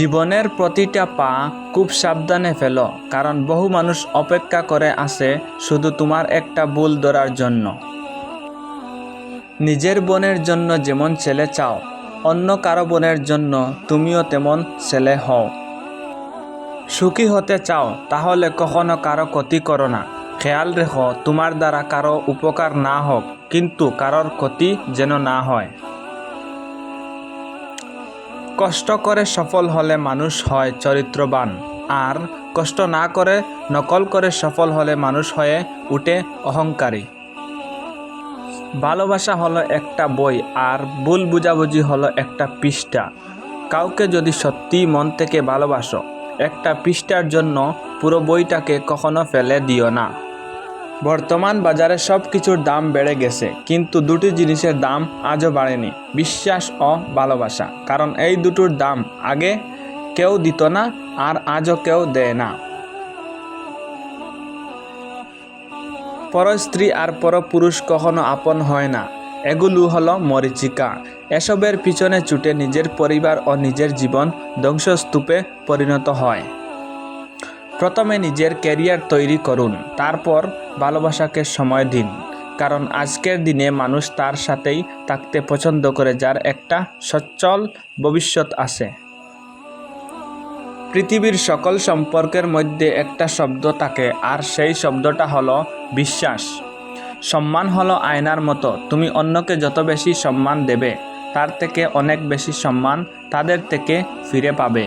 জীবনের প্রতিটা পা খুব সাবধানে ফেলো, কারণ বহু মানুষ অপেক্ষা করে আছে শুধু তোমার একটা ভুল ধরার জন্য। নিজের বোনের জন্য যেমন ছেলে চাও, অন্য কারো বোনের জন্য তুমিও তেমন ছেলে হও। সুখী হতে চাও তাহলে কখনো কারো ক্ষতি করো না। খেয়াল রেখো তোমার দ্বারা কারো উপকার না হোক, কিন্তু কারোর ক্ষতি যেন না হয়। কষ্ট করে সফল হলে মানুষ হয় চরিত্রবান, আর কষ্ট না করে নকল করে সফল হলে মানুষ হয়ে উঠে অহংকারী। ভালোবাসা হলো একটা বই, আর ভুল বুঝাবুঝি হলো একটা পৃষ্ঠা। কাউকে যদি সত্যিই মন থেকে ভালোবাসো, একটা পৃষ্ঠার জন্য পুরো বইটাকে কখনো ফেলে দিও না। বর্তমান বাজারে সব কিছুর দাম বেড়ে গেছে, কিন্তু দুটি জিনিসের দাম আজও বাড়েনি, বিশ্বাস ও ভালোবাসা। কারণ এই দুটোর দাম আগে কেউ দিত না, আর আজও কেউ দেয় না। পর স্ত্রী আর পর পুরুষ কখনো আপন হয় না, এগুলো হলো মরীচিকা। এসবের পিছনে ছুটে নিজের পরিবার ও নিজের জীবন ধ্বংসস্তূপে পরিণত হয়। প্রথমে নিজের ক্যারিয়ার তৈরি করুন, তারপর ভালোবাসাকে সময় দিন। কারণ আজকের দিনে মানুষ তার সাথেই থাকতে পছন্দ করে যার একটা সচ্ছল ভবিষ্যৎ আছে। পৃথিবীর সকল সম্পর্কের মধ্যে একটা শব্দ থাকে, আর সেই শব্দটা হলো বিশ্বাস। সম্মান হলো আয়নার মতো, তুমি অন্যকে যত বেশি সম্মান দেবে, তার থেকে অনেক বেশি সম্মান তাদের থেকে ফিরে পাবে।